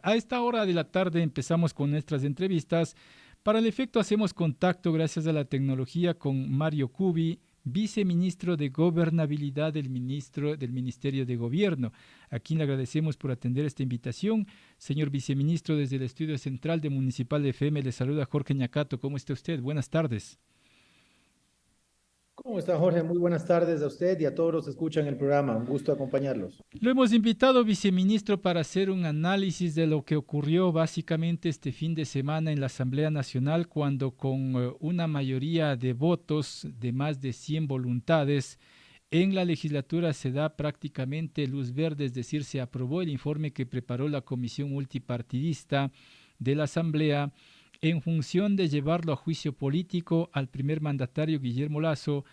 A esta hora de la tarde empezamos con nuestras entrevistas. Para el efecto hacemos contacto gracias a la tecnología con Mario Cubi, viceministro de Gobernabilidad del Ministerio de Gobierno, a quien le agradecemos por atender esta invitación. Señor viceministro, desde el Estudio Central de Municipal FM le saluda Jorge Ñacato. ¿Cómo está usted? Buenas tardes. ¿Cómo está, Jorge? Muy buenas tardes a usted y a todos los que escuchan el programa. Un gusto acompañarlos. Lo hemos invitado, viceministro, para hacer un análisis de lo que ocurrió básicamente este fin de semana en la Asamblea Nacional, cuando con una mayoría de votos de más de 100 voluntades en la legislatura se da prácticamente luz verde, es decir, se aprobó el informe que preparó la Comisión Multipartidista de la Asamblea en función de llevarlo a juicio político al primer mandatario Guillermo Lasso,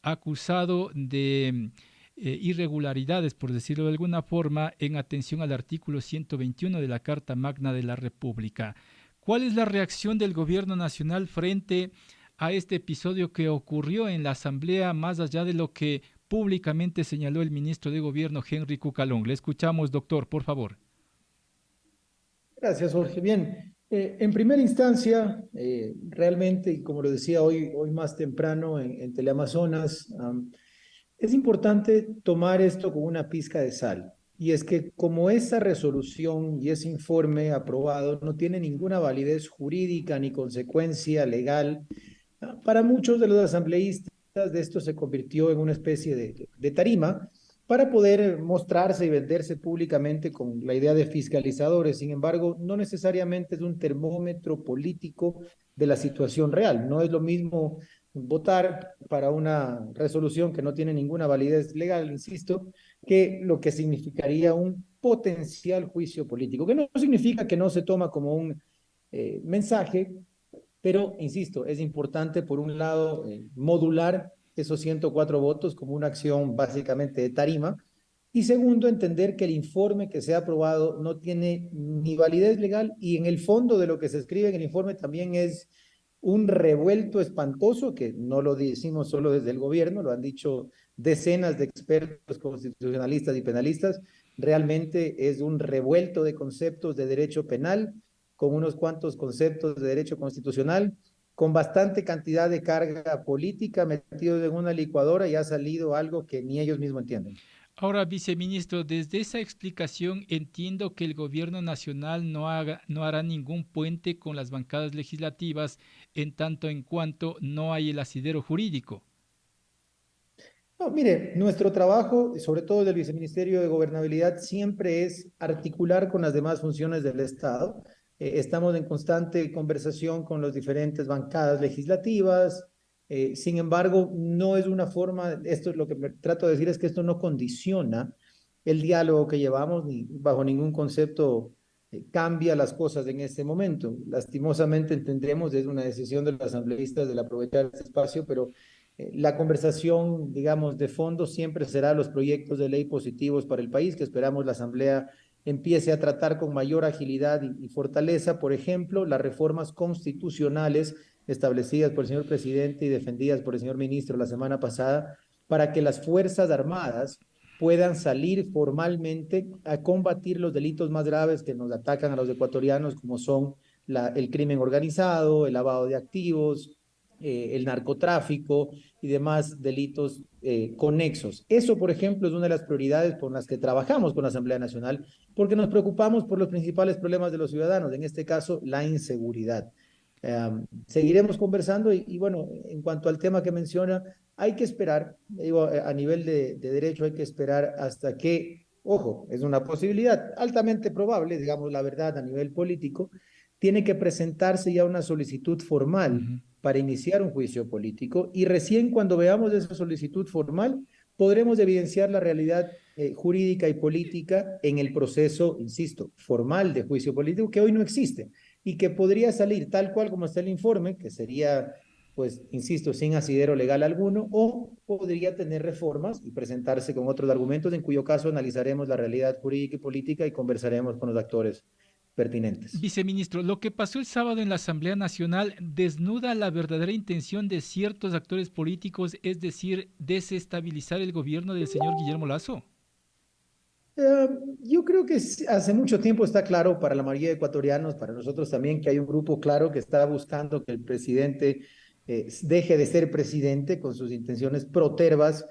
acusado de irregularidades, por decirlo de alguna forma, en atención al artículo 121 de la Carta Magna de la República. ¿Cuál es la reacción del Gobierno Nacional frente a este episodio que ocurrió en la Asamblea, más allá de lo que públicamente señaló el ministro de Gobierno, Henry Cucalón? Le escuchamos, doctor, por favor. Gracias, Jorge. Bien, en primera instancia, realmente, y como lo decía hoy más temprano en Teleamazonas, es importante tomar esto con una pizca de sal. Y es que como esa resolución y ese informe aprobado no tiene ninguna validez jurídica ni consecuencia legal, para muchos de los asambleístas de esto se convirtió en una especie de tarima para poder mostrarse y venderse públicamente con la idea de fiscalizadores. Sin embargo, no necesariamente es un termómetro político de la situación real. No es lo mismo votar para una resolución que no tiene ninguna validez legal, insisto, que lo que significaría un potencial juicio político, que no significa que no se toma como un mensaje, pero, insisto, es importante, por un lado, modular esos 104 votos como una acción básicamente de tarima, y segundo, entender que el informe que se ha aprobado no tiene ni validez legal y en el fondo de lo que se escribe en el informe también es un revuelto espantoso, que no lo decimos solo desde el gobierno, lo han dicho decenas de expertos constitucionalistas y penalistas. Realmente es un revuelto de conceptos de derecho penal con unos cuantos conceptos de derecho constitucional, con bastante cantidad de carga política metido en una licuadora, y ha salido algo que ni ellos mismos entienden. Ahora, viceministro, desde esa explicación entiendo que el gobierno nacional no hará ningún puente con las bancadas legislativas en tanto en cuanto no hay el asidero jurídico. No, mire, nuestro trabajo, sobre todo del Viceministerio de Gobernabilidad, siempre es articular con las demás funciones del Estado. Estamos en constante conversación con las diferentes bancadas legislativas. Sin embargo, no es una forma, esto es lo que trato de decir, es que esto no condiciona el diálogo que llevamos, ni bajo ningún concepto cambia las cosas en este momento. Lastimosamente entendemos, es una decisión de los asambleístas del aprovechar este espacio, pero la conversación, digamos, de fondo siempre será los proyectos de ley positivos para el país, que esperamos la Asamblea empiece a tratar con mayor agilidad y fortaleza. Por ejemplo, las reformas constitucionales establecidas por el señor presidente y defendidas por el señor ministro la semana pasada, para que las Fuerzas Armadas puedan salir formalmente a combatir los delitos más graves que nos atacan a los ecuatorianos, como son el crimen organizado, el lavado de activos, el narcotráfico y demás delitos conexos. Eso, por ejemplo, es una de las prioridades por las que trabajamos con la Asamblea Nacional, porque nos preocupamos por los principales problemas de los ciudadanos, en este caso, la inseguridad. Seguiremos conversando y, bueno, en cuanto al tema que menciona, hay que esperar, digo, a nivel de derecho hay que esperar hasta que, ojo, es una posibilidad altamente probable, digamos la verdad, a nivel político, tiene que presentarse ya una solicitud formal Ujú. para iniciar un juicio político, y recién cuando veamos esa solicitud formal podremos evidenciar la realidad jurídica y política en el proceso, insisto, formal de juicio político, que hoy no existe y que podría salir tal cual como está el informe, que sería, pues, insisto, sin asidero legal alguno, o podría tener reformas y presentarse con otros argumentos, en cuyo caso analizaremos la realidad jurídica y política y conversaremos con los actores pertinentes. Viceministro, lo que pasó el sábado en la Asamblea Nacional desnuda la verdadera intención de ciertos actores políticos, es decir, desestabilizar el gobierno del señor Guillermo Lasso. Eh, yo creo que hace mucho tiempo está claro para la mayoría de ecuatorianos, para nosotros también, que hay un grupo claro que está buscando que el presidente deje de ser presidente con sus intenciones protervas.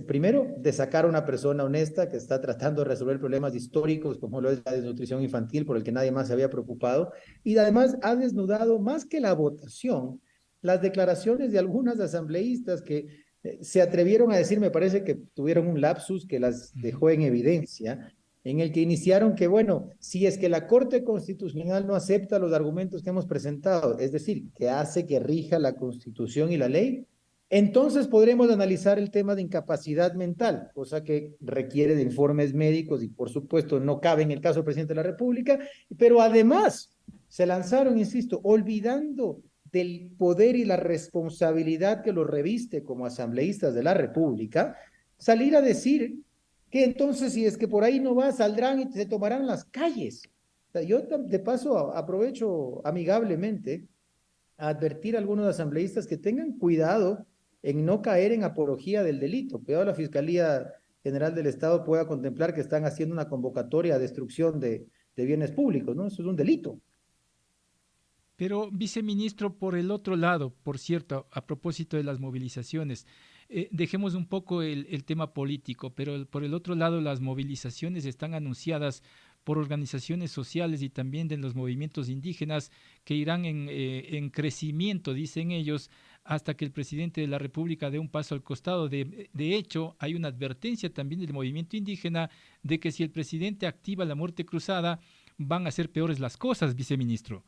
Primero, de sacar a una persona honesta que está tratando de resolver problemas históricos como lo es la desnutrición infantil, por el que nadie más se había preocupado, y además ha desnudado más que la votación, las declaraciones de algunas asambleístas que se atrevieron a decir, me parece que tuvieron un lapsus que las Ujú. dejó en evidencia, en el que iniciaron que, bueno, si es que la Corte Constitucional no acepta los argumentos que hemos presentado, es decir, que hace que rija la Constitución y la ley, entonces podremos analizar el tema de incapacidad mental, cosa que requiere de informes médicos y por supuesto no cabe en el caso del presidente de la República, pero además se lanzaron, insisto, olvidando del poder y la responsabilidad que los reviste como asambleístas de la República, salir a decir que entonces si es que por ahí no va, saldrán y se tomarán las calles. O sea, yo de paso aprovecho amigablemente a advertir a algunos asambleístas que tengan cuidado en no caer en apología del delito. Cuidado, la Fiscalía General del Estado pueda contemplar que están haciendo una convocatoria a destrucción de bienes públicos, ¿no? Eso es un delito. Pero, viceministro, por el otro lado, por cierto, a propósito de las movilizaciones, dejemos un poco el tema político, pero por el otro lado, las movilizaciones están anunciadas por organizaciones sociales y también de los movimientos indígenas que irán en crecimiento, dicen ellos, hasta que el presidente de la República dé un paso al costado. De hecho, hay una advertencia también del movimiento indígena de que si el presidente activa la muerte cruzada, van a ser peores las cosas, viceministro.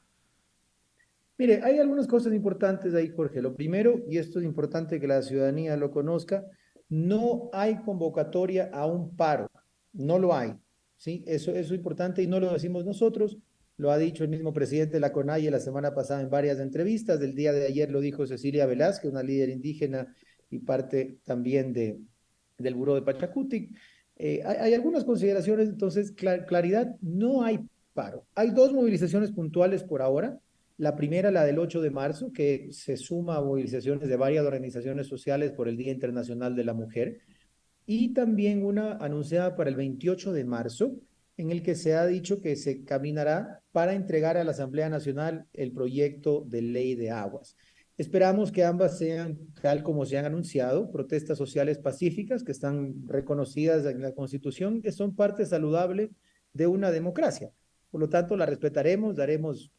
Mire, hay algunas cosas importantes ahí, Jorge. Lo primero, y esto es importante que la ciudadanía lo conozca, no hay convocatoria a un paro, no lo hay, ¿sí? Eso es importante y no lo decimos nosotros, lo ha dicho el mismo presidente de la CONAIE la semana pasada en varias entrevistas, del día de ayer lo dijo Cecilia Velázquez, una líder indígena y parte también del Buró de Pachacutic. Hay algunas consideraciones, entonces, claridad, no hay paro. Hay dos movilizaciones puntuales por ahora. La primera, la del 8 de marzo, que se suma a movilizaciones de varias organizaciones sociales por el Día Internacional de la Mujer, y también una anunciada para el 28 de marzo, en el que se ha dicho que se caminará para entregar a la Asamblea Nacional el proyecto de ley de aguas. Esperamos que ambas sean, tal como se han anunciado, protestas sociales pacíficas que están reconocidas en la Constitución, que son parte saludable de una democracia. Por lo tanto, la respetaremos, daremos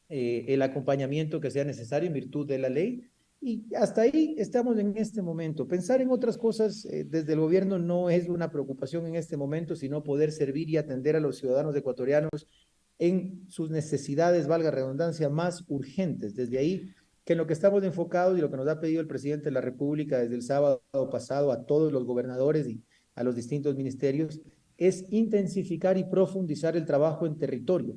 el acompañamiento que sea necesario en virtud de la ley. Y hasta ahí estamos en este momento. Pensar en otras cosas desde el gobierno no es una preocupación en este momento, sino poder servir y atender a los ciudadanos ecuatorianos en sus necesidades, valga redundancia, más urgentes. Desde ahí que en lo que estamos enfocados y lo que nos ha pedido el presidente de la República desde el sábado pasado a todos los gobernadores y a los distintos ministerios es intensificar y profundizar el trabajo en territorio.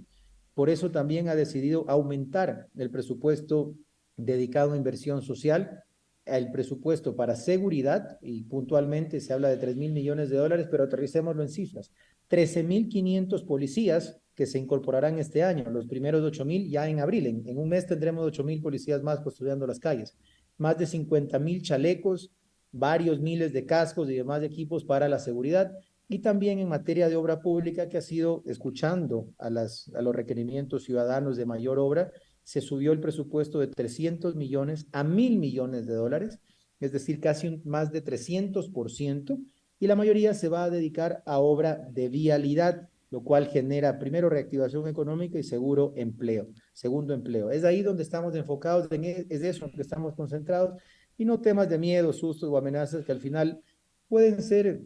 Por eso también ha decidido aumentar el presupuesto dedicado a inversión social, el presupuesto para seguridad, y puntualmente se habla de 3.000 millones de dólares, pero aterricémoslo en cifras. 13.500 policías que se incorporarán este año, los primeros 8.000 ya en abril. En un mes tendremos 8.000 policías más custodiando las calles. Más de 50.000 chalecos, varios miles de cascos y demás equipos para la seguridad y también en materia de obra pública que ha sido escuchando a los requerimientos ciudadanos de mayor obra, se subió el presupuesto de 300 millones a 1.000 millones de dólares, es decir, casi más de 300%, y la mayoría se va a dedicar a obra de vialidad, lo cual genera primero reactivación económica y seguro empleo, segundo empleo. Es ahí donde estamos enfocados, es eso en lo que estamos concentrados, y no temas de miedo, sustos o amenazas que al final pueden ser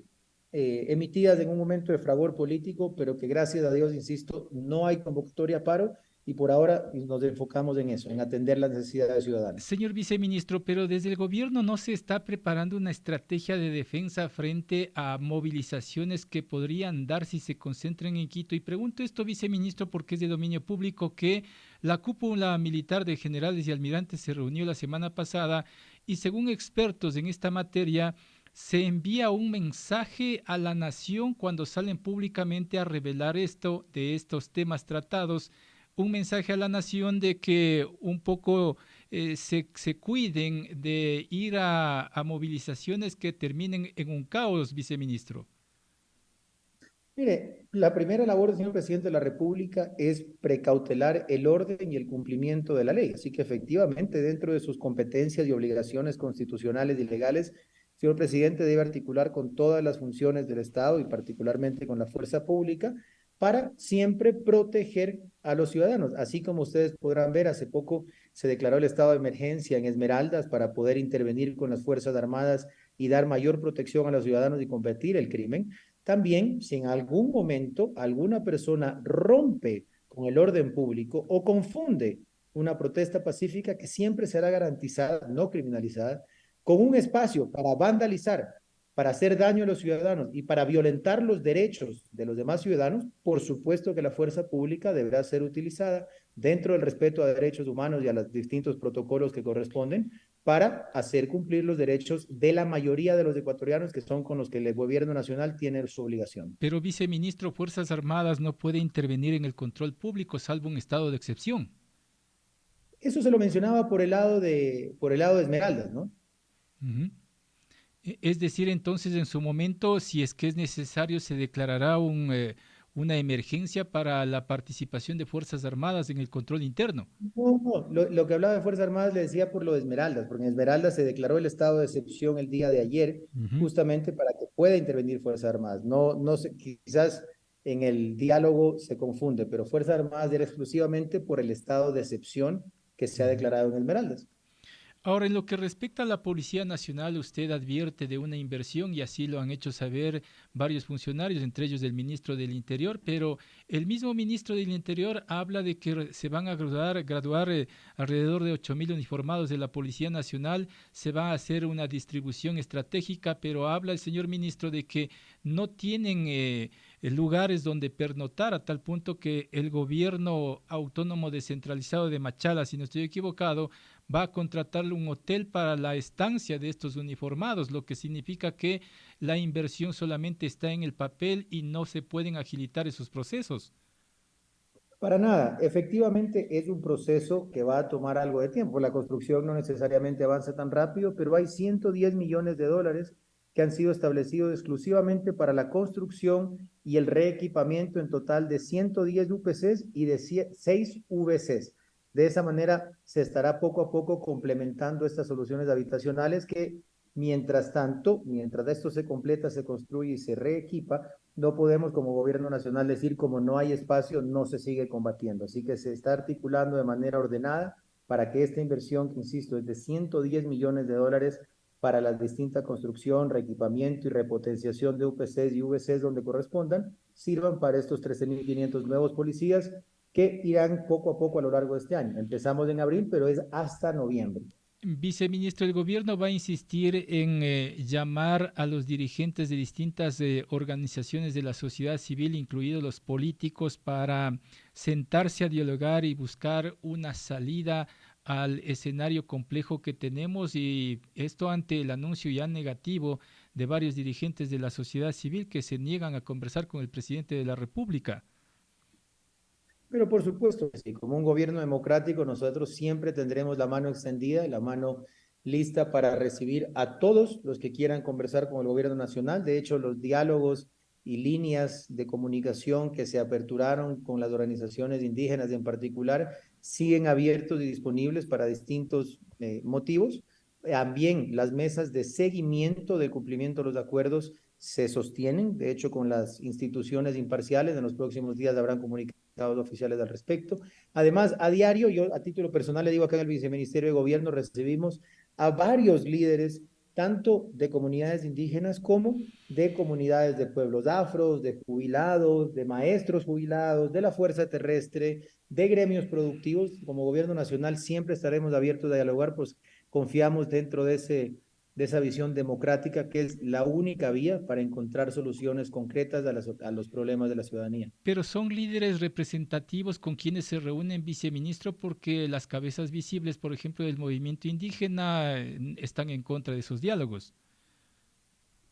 emitidas en un momento de fragor político, pero que gracias a Dios, insisto, no hay convocatoria a paro y por ahora nos enfocamos en eso, en atender las necesidades ciudadanas. Señor viceministro, pero desde el gobierno no se está preparando una estrategia de defensa frente a movilizaciones que podrían dar si se concentran en Quito. Y pregunto esto, viceministro, porque es de dominio público que la cúpula militar de generales y almirantes se reunió la semana pasada y según expertos en esta materia, se envía un mensaje a la nación cuando salen públicamente a revelar esto de estos temas tratados, un mensaje a la nación de que un poco se cuiden de ir a movilizaciones que terminen en un caos, viceministro. Mire, la primera labor del señor presidente de la República es precautelar el orden y el cumplimiento de la ley. Así que efectivamente, dentro de sus competencias y obligaciones constitucionales y legales, el señor presidente debe articular con todas las funciones del Estado y particularmente con la fuerza pública para siempre proteger a los ciudadanos. Así como ustedes podrán ver, hace poco se declaró el estado de emergencia en Esmeraldas para poder intervenir con las Fuerzas Armadas y dar mayor protección a los ciudadanos y combatir el crimen. También, si en algún momento alguna persona rompe con el orden público o confunde una protesta pacífica que siempre será garantizada, no criminalizada, con un espacio para vandalizar, para hacer daño a los ciudadanos y para violentar los derechos de los demás ciudadanos, por supuesto que la fuerza pública deberá ser utilizada dentro del respeto a derechos humanos y a los distintos protocolos que corresponden para hacer cumplir los derechos de la mayoría de los ecuatorianos que son con los que el gobierno nacional tiene su obligación. Pero, viceministro, Fuerzas Armadas no puede intervenir en el control público salvo un estado de excepción. Eso se lo mencionaba por el lado de Esmeraldas, ¿no? Ujú. Es decir, entonces, en su momento, si es que es necesario, se declarará una emergencia para la participación de Fuerzas Armadas en el control interno. No, no, lo que hablaba de Fuerzas Armadas le decía por lo de Esmeraldas, porque en Esmeraldas se declaró el estado de excepción el día de ayer, Ujú. justamente para que pueda intervenir Fuerzas Armadas. No, no sé, quizás en el diálogo se confunde, pero Fuerzas Armadas era exclusivamente por el estado de excepción que se ha Ujú. declarado en Esmeraldas. Ahora, en lo que respecta a la Policía Nacional, usted advierte de una inversión y así lo han hecho saber varios funcionarios, entre ellos el ministro del Interior, pero el mismo ministro del Interior habla de que se van a graduar alrededor de 8.000 uniformados de la Policía Nacional, se va a hacer una distribución estratégica, pero habla el señor ministro de que no tienen lugares donde pernotar, a tal punto que el gobierno autónomo descentralizado de Machala, si no estoy equivocado, va a contratarle un hotel para la estancia de estos uniformados, lo que significa que la inversión solamente está en el papel y no se pueden agilitar esos procesos. Para nada, efectivamente es un proceso que va a tomar algo de tiempo. La construcción no necesariamente avanza tan rápido, pero hay 110 millones de dólares que han sido establecidos exclusivamente para la construcción y el reequipamiento en total de 110 UPCs y de 6 VCs. De esa manera se estará poco a poco complementando estas soluciones habitacionales que, mientras tanto, mientras esto se completa, se construye y se reequipa, no podemos como gobierno nacional decir como no hay espacio, no se sigue combatiendo. Así que se está articulando de manera ordenada para que esta inversión, que insisto, es de 110 millones de dólares para la distinta construcción, reequipamiento y repotenciación de UPCs y VCs donde correspondan, sirvan para estos 13.500 nuevos policías que irán poco a poco a lo largo de este año. Empezamos en abril, pero es hasta noviembre. Viceministro, el gobierno va a insistir en llamar a los dirigentes de distintas organizaciones de la sociedad civil, incluidos los políticos, para sentarse a dialogar y buscar una salida al escenario complejo que tenemos, y esto ante el anuncio ya negativo de varios dirigentes de la sociedad civil que se niegan a conversar con el presidente de la República. Pero por supuesto que sí, como un gobierno democrático, nosotros siempre tendremos la mano extendida y la mano lista para recibir a todos los que quieran conversar con el gobierno nacional. De hecho, los diálogos y líneas de comunicación que se aperturaron con las organizaciones indígenas en particular siguen abiertos y disponibles para distintos motivos. También las mesas de seguimiento del cumplimiento de los acuerdos se sostienen, de hecho, con las instituciones imparciales. En los próximos días habrán comunicados oficiales al respecto. Además, a diario, yo a título personal le digo acá en el Viceministerio de Gobierno, recibimos a varios líderes, tanto de comunidades indígenas como de comunidades de pueblos afros, de jubilados, de maestros jubilados, de la Fuerza Terrestre, de gremios productivos. Como Gobierno Nacional siempre estaremos abiertos a dialogar, pues confiamos dentro de esa visión democrática que es la única vía para encontrar soluciones concretas a los problemas de la ciudadanía. Pero son líderes representativos con quienes se reúnen, viceministro, porque las cabezas visibles, por ejemplo, del movimiento indígena, están en contra de esos diálogos.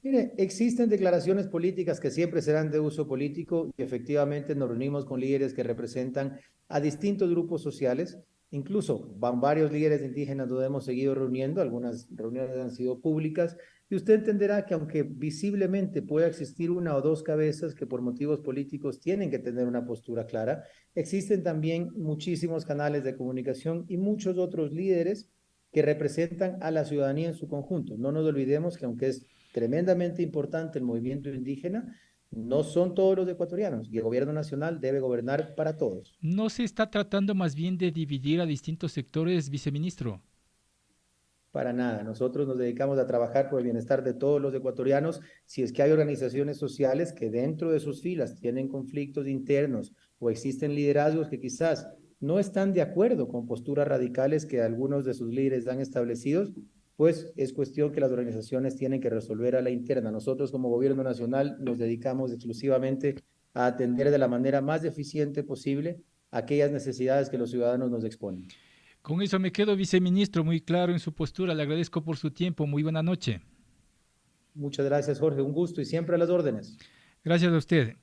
Mire, existen declaraciones políticas que siempre serán de uso político y efectivamente nos reunimos con líderes que representan a distintos grupos sociales. Incluso van varios líderes indígenas donde hemos seguido reuniendo, algunas reuniones han sido públicas, Y usted entenderá que aunque visiblemente pueda existir una o dos cabezas que por motivos políticos tienen que tener una postura clara, existen también muchísimos canales de comunicación y muchos otros líderes que representan a la ciudadanía en su conjunto. No nos olvidemos que aunque es tremendamente importante el movimiento indígena, no son todos los ecuatorianos y el gobierno nacional debe gobernar para todos. ¿No se está tratando más bien de dividir a distintos sectores, viceministro? Para nada. Nosotros nos dedicamos a trabajar por el bienestar de todos los ecuatorianos. Si es que hay organizaciones sociales que dentro de sus filas tienen conflictos internos o existen liderazgos que quizás no están de acuerdo con posturas radicales que algunos de sus líderes han establecido, pues es cuestión que las organizaciones tienen que resolver a la interna. Nosotros como gobierno nacional nos dedicamos exclusivamente a atender de la manera más eficiente posible aquellas necesidades que los ciudadanos nos exponen. Con eso me quedo, viceministro, muy claro en su postura. Le agradezco por su tiempo. Muy buena noche. Muchas gracias, Jorge. Un gusto y siempre a las órdenes. Gracias a usted.